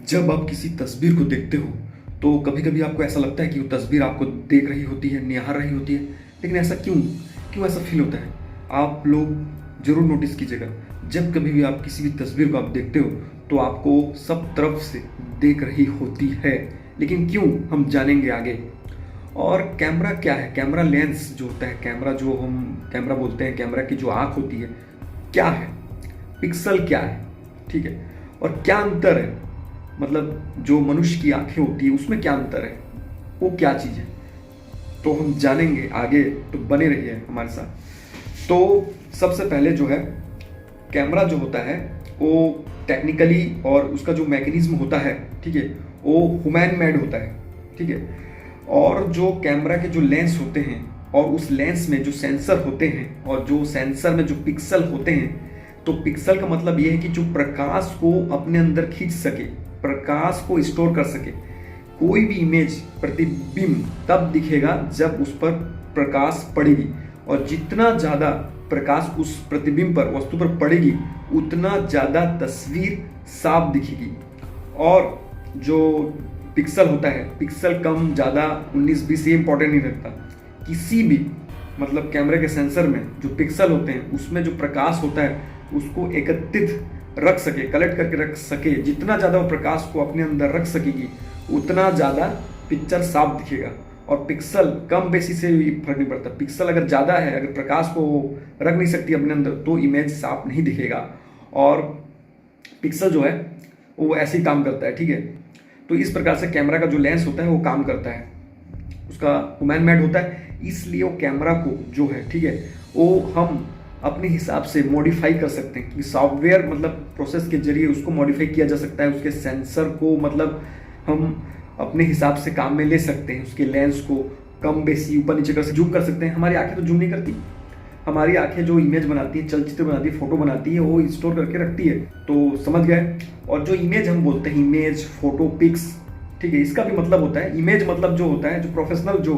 जब आप किसी तस्वीर को देखते हो तो कभी कभी आपको ऐसा लगता है कि वो तस्वीर आपको देख रही होती है, निहार रही होती है। लेकिन ऐसा क्यों क्यों ऐसा फील होता है? आप लोग जरूर नोटिस कीजिएगा, जब कभी भी आप किसी भी तस्वीर को आप देखते हो तो आपको सब तरफ से देख रही होती है। लेकिन क्यों, हम जानेंगे आगे। और कैमरा क्या है? कैमरा लेंस जो होता है, कैमरा जो हम कैमरा बोलते हैं, कैमरा की जो आँख होती है, क्या है? पिक्सल क्या है? ठीक है। और क्या अंतर है, मतलब जो मनुष्य की आंखें होती है उसमें क्या अंतर है, वो क्या चीज़ है, तो हम जानेंगे आगे। तो बने रहिए हमारे साथ। तो सबसे पहले जो है, कैमरा जो होता है वो टेक्निकली और उसका जो मैकेनिज्म होता है, ठीक है, वो ह्यूमन मेड होता है। ठीक है। और जो कैमरा के जो लेंस होते हैं और उस लेंस में जो सेंसर होते हैं और जो सेंसर में जो पिक्सल होते हैं, तो पिक्सल का मतलब ये है कि जो प्रकाश को अपने अंदर खींच सके, प्रकाश को स्टोर कर सके। कोई भी इमेज, प्रतिबिंब तब दिखेगा जब उस पर प्रकाश पड़ेगी, और जितना ज़्यादा प्रकाश उस प्रतिबिंब पर, वस्तु पर पड़ेगी, उतना ज़्यादा तस्वीर साफ दिखेगी। और जो पिक्सल होता है, पिक्सल कम ज़्यादा 19-20 ये इंपॉर्टेंट नहीं रखता। किसी भी, मतलब कैमरे के सेंसर में जो पिक्सल होते हैं उसमें जो प्रकाश होता है उसको एकत्रित रख सके, कलेक्ट करके रख सके। जितना ज़्यादा वो प्रकाश को अपने अंदर रख सकेगी उतना ज़्यादा पिक्चर साफ दिखेगा। और पिक्सल कम बेसी से भी फर्क नहीं पड़ता। पिक्सल अगर ज़्यादा है, अगर प्रकाश को रख नहीं सकती अपने अंदर, तो इमेज साफ नहीं दिखेगा। और पिक्सल जो है वो ऐसे ही काम करता है। ठीक है। तो इस प्रकार से कैमरा का जो लेंस होता है वो काम करता है, उसका ह्यूमन मेड होता है। इसलिए वो कैमरा को जो है, ठीक है, वो हम अपने हिसाब से मॉडिफाई कर सकते हैं कि सॉफ्टवेयर, मतलब प्रोसेस के जरिए उसको मॉडिफाई किया जा सकता है। उसके सेंसर को मतलब हम अपने हिसाब से काम में ले सकते हैं। उसके लेंस को कम बेसी, ऊपर नीचे कर, जूम कर सकते हैं। हमारी आंखें तो जूम नहीं करती। हमारी आंखें जो इमेज बनाती है, चलचित्र बनाती है, फोटो बनाती है, वो स्टोर करके रखती है। तो समझ गए। और जो इमेज हम बोलते हैं, इमेज, फोटो, पिक्स, ठीक है, इसका भी मतलब होता है। इमेज मतलब जो होता है, जो प्रोफेशनल जो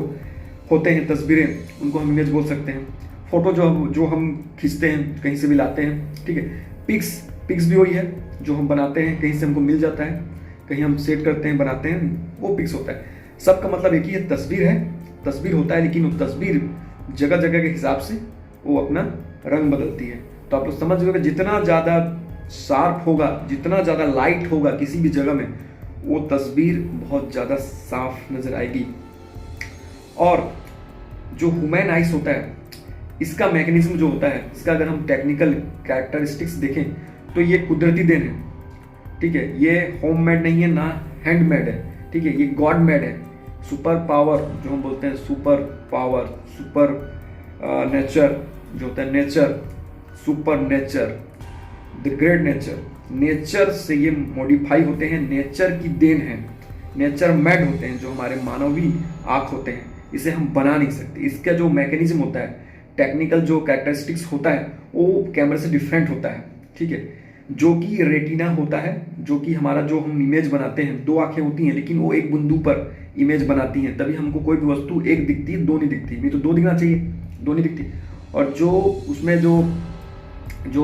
होते हैं तस्वीरें, उनको हम इमेज बोल सकते हैं। फोटो जो हम खींचते हैं, कहीं से भी लाते हैं, ठीक है। पिक्स पिक्स भी वही है जो हम बनाते हैं, कहीं से हमको मिल जाता है, कहीं हम सेट करते हैं, बनाते हैं, वो पिक्स होता है। सबका मतलब एक ही है, तस्वीर है, तस्वीर होता है। लेकिन वो तस्वीर जगह जगह के हिसाब से वो अपना रंग बदलती है। तो आप लोग समझ गए, जितना ज़्यादा शार्प होगा, जितना ज़्यादा लाइट होगा किसी भी जगह में, वो तस्वीर बहुत ज़्यादा साफ नजर आएगी। और जो ह्यूमन आइस होता है, इसका मैकेनिज्म जो होता है, इसका अगर हम टेक्निकल कैरेक्टरिस्टिक्स देखें तो ये कुदरती देन है। ठीक है। ये होम मेड नहीं है, ना हैंड मेड है। ठीक है। ये गॉड मेड है। सुपर पावर जो हम बोलते हैं, सुपर पावर, सुपर नेचर जो होता है, nature, super nature, the great nature, nature से ये मॉडिफाई होते हैं, नेचर की देन है, नेचर मेड होते हैं। जो हमारे मानवीय आँख होते हैं, इसे हम बना नहीं सकते। इसका जो मैकेनिज्म होता है, टेक्निकल जो कैरेक्टरिस्टिक्स होता है, वो कैमरे से डिफरेंट होता है। ठीक है। जो कि रेटिना होता है, जो कि हमारा जो हम इमेज बनाते हैं, दो आंखें होती हैं, लेकिन वो एक बिंदु पर इमेज बनाती हैं। तभी हमको कोई भी वस्तु एक दिखती है, दो नहीं दिखती। नहीं तो दो दिखना चाहिए, दो नहीं दिखती। और जो उसमें जो जो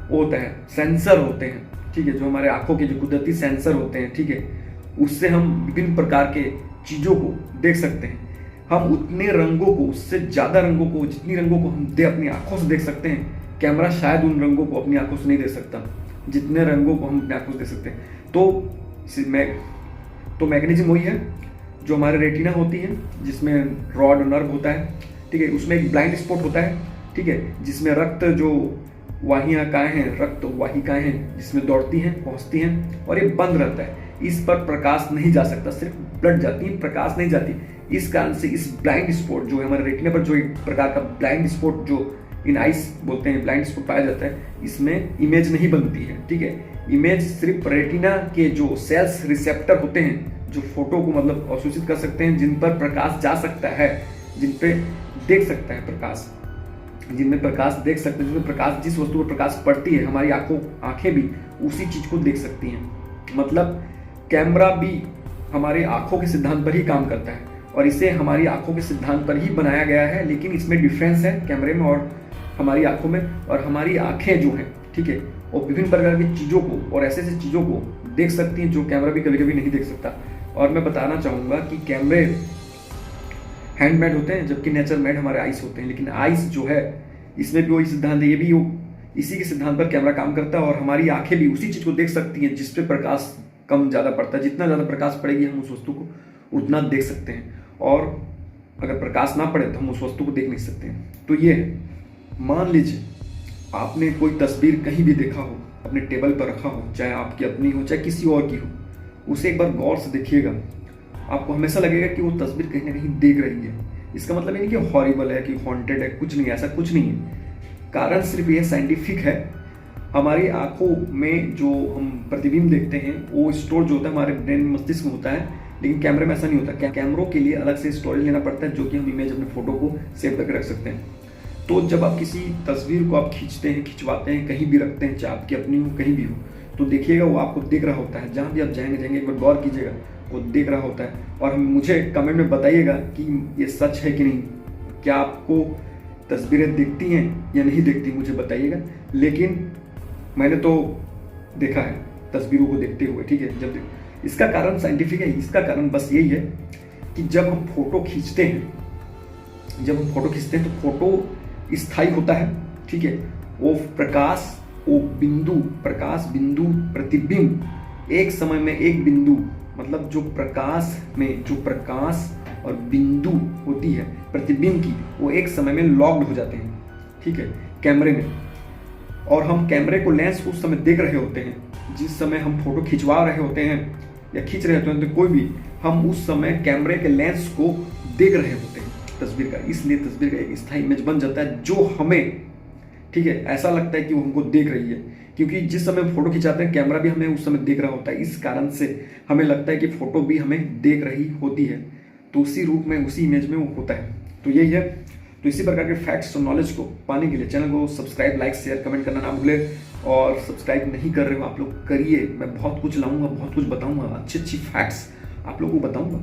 वो होता है, सेंसर होते हैं, ठीक है, जो हमारे आंखों के जो कुदरती सेंसर होते हैं, ठीक है, उससे हम विभिन्न प्रकार के चीज़ों को देख सकते हैं। हम उतने रंगों को, उससे ज़्यादा रंगों को, जितनी रंगों को हम अपनी आंखों से देख सकते हैं, कैमरा शायद उन रंगों को अपनी आंखों से नहीं देख सकता जितने रंगों को हम अपनी आंखों से देख सकते हैं। तो मैकेनिज्म वही है जो हमारे रेटिना होती है, जिसमें रॉड नर्व होता है। ठीक है। उसमें एक ब्लाइंड स्पॉट होता है, ठीक है, जिसमें रक्त जो वाहिकाएं हैं, रक्त वाहिकाएं हैं, जिसमें दौड़ती हैं, पहुंचती हैं, और ये बंद रहता है। इस पर प्रकाश नहीं जा सकता, सिर्फ ब्लड जाती है, प्रकाश नहीं जाती। इस कारण से इस ब्लाइंड स्पॉट जो है हमारे रेटिना पर, जो एक प्रकार का ब्लाइंड स्पॉट जो इन आइस बोलते हैं, ब्लाइंड स्पॉट पाया जाता है, इसमें इमेज नहीं बनती है। ठीक है। इमेज सिर्फ रेटिना के जो सेल्स रिसेप्टर होते हैं, जो फोटो को मतलब अवशोषित कर सकते हैं, जिन पर प्रकाश जा सकता है, जिन पे देख सकता है प्रकाश, जिनमें प्रकाश देख सकते हैं, जिसमें प्रकाश, जिस वस्तु पर प्रकाश पड़ती है, हमारी आंखें भी उसी चीज को देख सकती हैं। मतलब कैमरा भी हमारे आंखों के सिद्धांत पर ही काम करता है, और इसे हमारी आंखों के सिद्धांत पर ही बनाया गया है। लेकिन इसमें डिफरेंस है कैमरे में और हमारी आंखों में। और हमारी आंखें जो हैं, ठीक है, और विभिन्न प्रकार की चीज़ों को और ऐसे ऐसे चीज़ों को देख सकती हैं जो कैमरा भी कभी कभी नहीं देख सकता। और मैं बताना चाहूँगा कि कैमरे हैंडमेड होते हैं जबकि नेचर मेड हमारे आइस होते हैं, लेकिन आइस जो है इसमें भी वही सिद्धांत है, ये भी इसी के सिद्धांत पर कैमरा काम करता है। और हमारी आंखें भी उसी चीज़ को देख सकती हैं जिस पे प्रकाश कम ज़्यादा पड़ता है। जितना ज़्यादा प्रकाश पड़ेगी हम उस वस्तु को उतना देख सकते हैं, और अगर प्रकाश ना पड़े तो हम उस वस्तु को देख नहीं सकते हैं। तो ये है, मान लीजिए आपने कोई तस्वीर कहीं भी देखा हो, अपने टेबल पर रखा हो, चाहे आपकी अपनी हो चाहे किसी और की हो, उसे एक बार गौर से देखिएगा। आपको हमेशा लगेगा कि वो तस्वीर कहीं ना कहीं देख रही है। इसका मतलब ये नहीं कि हॉरिबल है, कि हॉन्टेड है, कुछ नहीं, ऐसा कुछ नहीं है। कारण सिर्फ ये साइंटिफिक है। हमारी आंखों में जो हम प्रतिबिंब देखते हैं वो स्टोर जो होता है हमारे ब्रेन मस्तिष्क में होता है, लेकिन कैमरे में ऐसा नहीं होता। कैमरों के लिए अलग से स्टोरेज लेना पड़ता है, जो कि हम इमेज अपने फोटो को सेव करके रख सकते हैं। तो जब आप किसी तस्वीर को आप खींचते हैं, खिंचवाते हैं, कहीं भी रखते हैं, चाहे आपकी अपनी हो कहीं भी हो, तो देखिएगा वो आपको देख रहा होता है। जहाँ भी आप जाएंगे एक बार गौर कीजिएगा, वो देख रहा होता है। और मुझे कमेंट में बताइएगा कि ये सच है कि नहीं, क्या आपको तस्वीरें दिखती हैं या नहीं दिखती, मुझे बताइएगा। लेकिन मैंने तो देखा है तस्वीरों को देखते हुए, ठीक है। जब इसका कारण साइंटिफिक है, इसका कारण बस यही है कि जब हम फोटो खींचते हैं तो फोटो स्थायी होता है, ठीक है। वो प्रकाश बिंदु प्रतिबिंब एक समय में एक बिंदु, मतलब जो प्रकाश और बिंदु होती है प्रतिबिंब की, वो एक समय में लॉक्ड हो जाते हैं, ठीक है, कैमरे में। और हम कैमरे को लेंस को उस समय देख रहे होते हैं जिस समय हम फोटो खिंचवा रहे होते हैं या खींच रहे होते हैं, तो कोई भी हम उस समय कैमरे के लेंस को देख रहे होते हैं तस्वीर का। इसलिए तस्वीर का एक स्थायी इमेज बन जाता है जो हमें, ठीक है, ऐसा लगता है कि वो हमको देख रही है, क्योंकि जिस समय फोटो खिंचाते हैं कैमरा भी हमें उस समय देख रहा होता है। इस कारण से हमें लगता है कि फोटो भी हमें देख रही होती है, तो उसी रूप में उसी इमेज में वो होता है। तो यही है। तो इसी प्रकार के फैक्ट्स और नॉलेज को पाने के लिए चैनल को सब्सक्राइब, लाइक, शेयर, कमेंट करना ना भूलें। और सब्सक्राइब नहीं कर रहे हो आप लोग, करिए। मैं बहुत कुछ लाऊंगा, बहुत कुछ बताऊंगा, अच्छी अच्छी फैक्ट्स आप लोगों को बताऊंगा।